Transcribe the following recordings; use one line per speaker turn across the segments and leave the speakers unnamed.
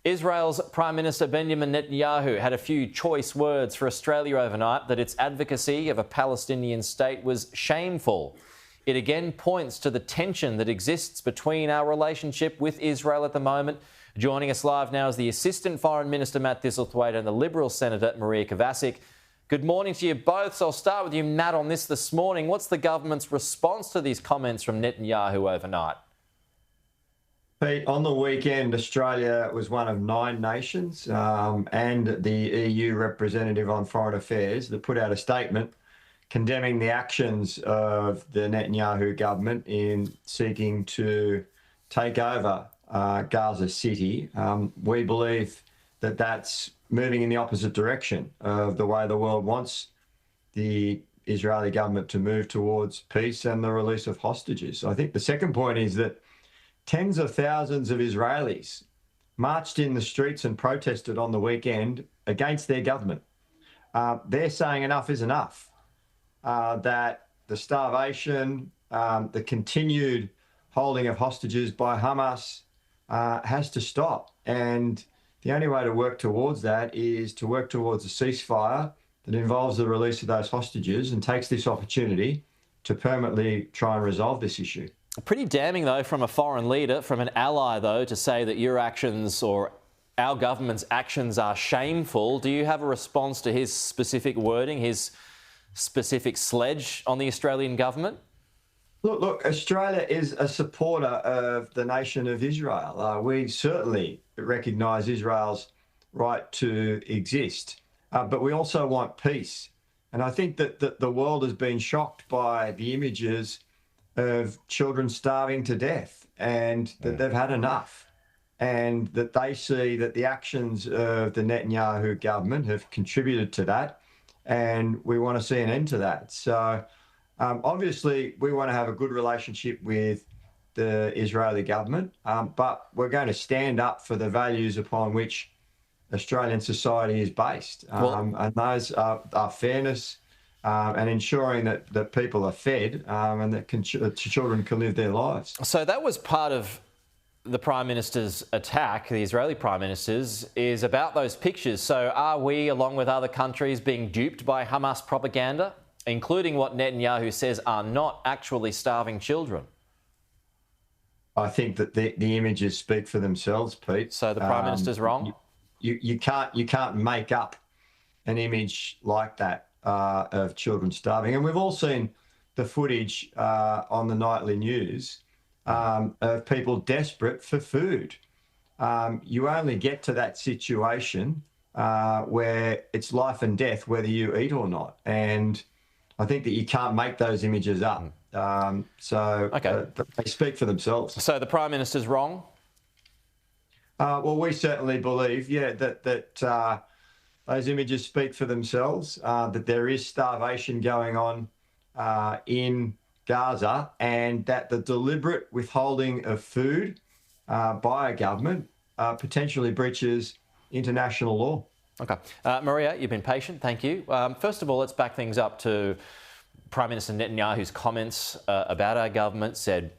Israel's Prime Minister Benjamin Netanyahu had a few choice words for Australia overnight that its advocacy of a Palestinian state was shameful. It again points to the tension that exists between our relationship with Israel at the moment. Joining us live now is the Assistant Foreign Minister Matt Thistlethwaite and the Liberal Senator Maria Kovacic. Good morning to you both. So I'll start with you, Matt, on this morning. What's the government's response to these comments from Netanyahu overnight?
Pete, on the weekend, Australia was one of 9 nations and the EU representative on foreign affairs that put out a statement condemning the actions of the Netanyahu government in seeking to take over Gaza City. We believe that that's moving in the opposite direction of the way the world wants the Israeli government to move towards peace and the release of hostages. I think the second point is that tens of thousands of Israelis marched in the streets and protested on the weekend against their government. They're saying enough is enough, that the starvation, the continued holding of hostages by Hamas has to stop. And the only way to work towards that is to work towards a ceasefire that involves the release of those hostages and takes this opportunity to permanently try and resolve this issue.
Pretty damning, though, from a foreign leader, from an ally, though, to say that your actions or our government's actions are shameful. Do you have a response to his specific wording, his specific sledge on the Australian government?
Look, Australia is a supporter of the nation of Israel. We certainly recognise Israel's right to exist, but we also want peace. And I think that the world has been shocked by the images of children starving to death and that they've had enough, and that they see that the actions of the Netanyahu government have contributed to that, and we want to see an end to that. So obviously we want to have a good relationship with the Israeli government, but we're going to stand up for the values upon which Australian society is based, and those are fairness, and ensuring that people are fed and that children can live their lives.
So that was part of the Prime Minister's attack, the Israeli Prime Minister's, is about those pictures. So are we, along with other countries, being duped by Hamas propaganda, including what Netanyahu says are not actually starving children?
I think that the images speak for themselves, Pete.
So the Prime Minister's wrong?
You can't make up an image like that of children starving. And we've all seen the footage on the nightly news of people desperate for food. You only get to that situation where it's life and death, whether you eat or not. And I think that you can't make those images up. They speak for themselves.
So the Prime Minister's wrong?
Well, we certainly believe, that those images speak for themselves, that there is starvation going on in Gaza, and that the deliberate withholding of food by a government potentially breaches international law.
Okay. Maria, you've been patient. Thank you. First of all, let's back things up to Prime Minister Netanyahu's comments about our government. Said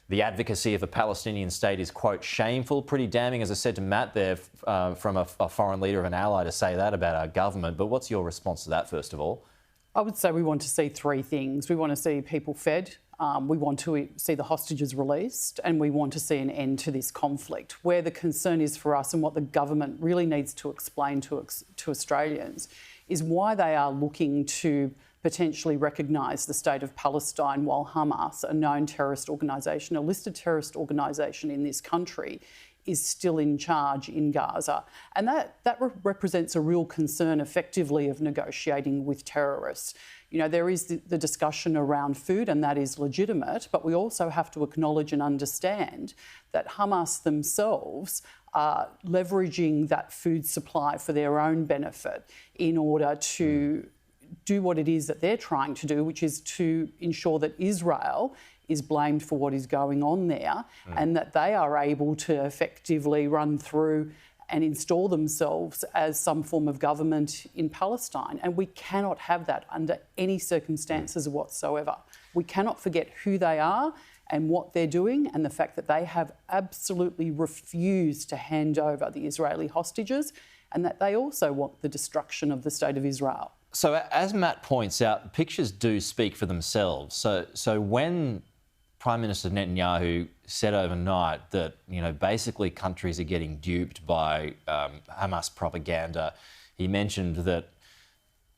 the advocacy of a Palestinian state is, quote, shameful. Pretty damning, as I said to Matt there, from a foreign leader of an ally to say that about our government. But what's your response to that, first of all?
I would say we want to see 3 things. We want to see people fed, we want to see the hostages released, and we want to see an end to this conflict. Where the concern is for us, and what the government really needs to explain to Australians, is why they are looking to potentially recognise the state of Palestine while Hamas, a known terrorist organisation, a listed terrorist organisation in this country, is still in charge in Gaza. And that represents a real concern, effectively, of negotiating with terrorists. You know, there is the discussion around food, and that is legitimate, but we also have to acknowledge and understand that Hamas themselves are leveraging that food supply for their own benefit in order to do what it is that they're trying to do, which is to ensure that Israel is blamed for what is going on there, and that they are able to effectively run through and install themselves as some form of government in Palestine. And we cannot have that under any circumstances whatsoever. We cannot forget who they are and what they're doing, and the fact that they have absolutely refused to hand over the Israeli hostages, and that they also want the destruction of the State of Israel.
So as Matt points out, pictures do speak for themselves. So when Prime Minister Netanyahu said overnight that, basically countries are getting duped by Hamas propaganda, he mentioned that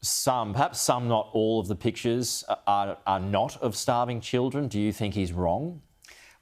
perhaps some, not all of the pictures are not of starving children. Do you think he's wrong?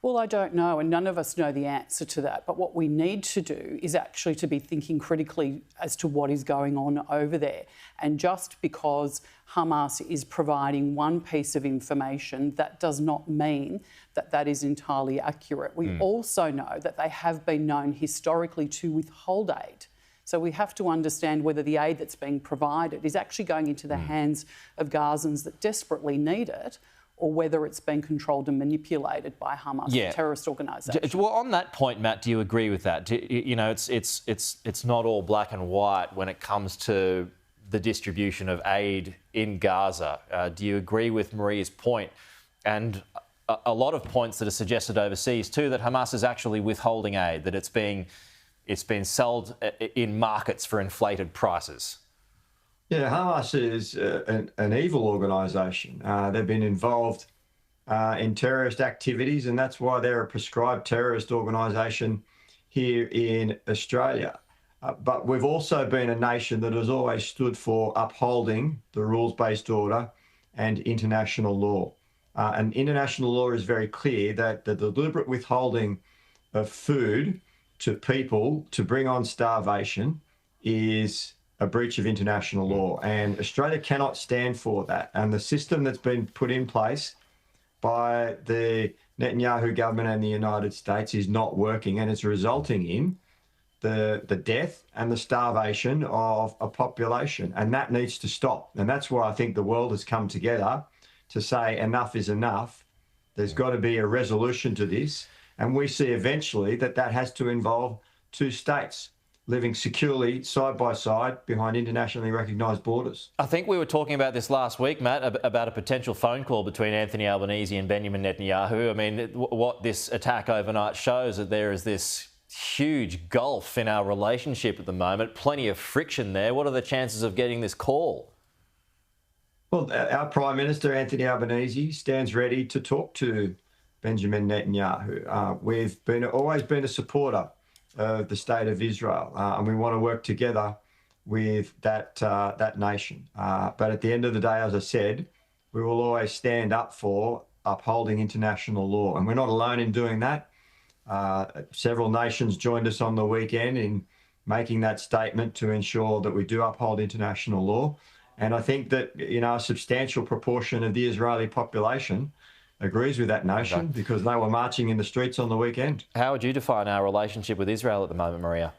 Well, I don't know, and none of us know the answer to that. But what we need to do is actually to be thinking critically as to what is going on over there. And just because Hamas is providing one piece of information, that does not mean that that is entirely accurate. We also know that they have been known historically to withhold aid. So we have to understand whether the aid that's being provided is actually going into the hands of Gazans that desperately need it, or whether it's been controlled and manipulated by Hamas, a terrorist organisation.
Well, on that point, Matt, do you agree with that? It's not all black and white when it comes to the distribution of aid in Gaza. Do you agree with Maria's point? And a lot of points that are suggested overseas too, that Hamas is actually withholding aid, that it's being sold in markets for inflated prices.
Yeah, Hamas is an evil organisation. They've been involved in terrorist activities, and that's why they're a prescribed terrorist organisation here in Australia. But we've also been a nation that has always stood for upholding the rules-based order and international law. And international law is very clear that the deliberate withholding of food to people to bring on starvation is a breach of international law, and Australia cannot stand for that. And the system that's been put in place by the Netanyahu government and the United States is not working, and it's resulting in the death and the starvation of a population, and that needs to stop. And that's why I think the world has come together to say enough is enough. There's got to be a resolution to this, and we see eventually that has to involve two states living securely side by side behind internationally recognised borders.
I think we were talking about this last week, Matt, about a potential phone call between Anthony Albanese and Benjamin Netanyahu. I mean, what this attack overnight shows that there is this huge gulf in our relationship at the moment, plenty of friction there. What are the chances of getting this call?
Well, our Prime Minister, Anthony Albanese, stands ready to talk to Benjamin Netanyahu. We've always been a supporter of the State of Israel, and we want to work together with that nation. But at the end of the day, as I said, we will always stand up for upholding international law, and we're not alone in doing that. Several nations joined us on the weekend in making that statement to ensure that we do uphold international law. And I think that, a substantial proportion of the Israeli population agrees with that notion because they were marching in the streets on the weekend.
How would you define our relationship with Israel at the moment, Maria?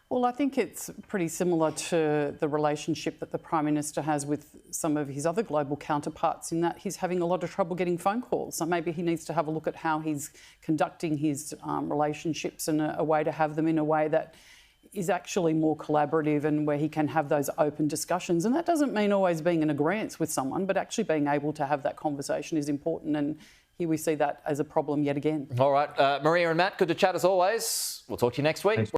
Well, I think it's pretty similar to the relationship that the Prime Minister has with some of his other global counterparts, in that he's having a lot of trouble getting phone calls. So maybe he needs to have a look at how he's conducting his relationships and a way to have them in a way that is actually more collaborative and where he can have those open discussions. And that doesn't mean always being in agreement with someone, but actually being able to have that conversation is important. And here we see that as a problem yet again.
All right. Maria and Matt, good to chat as always. We'll talk to you next week.
Thanks.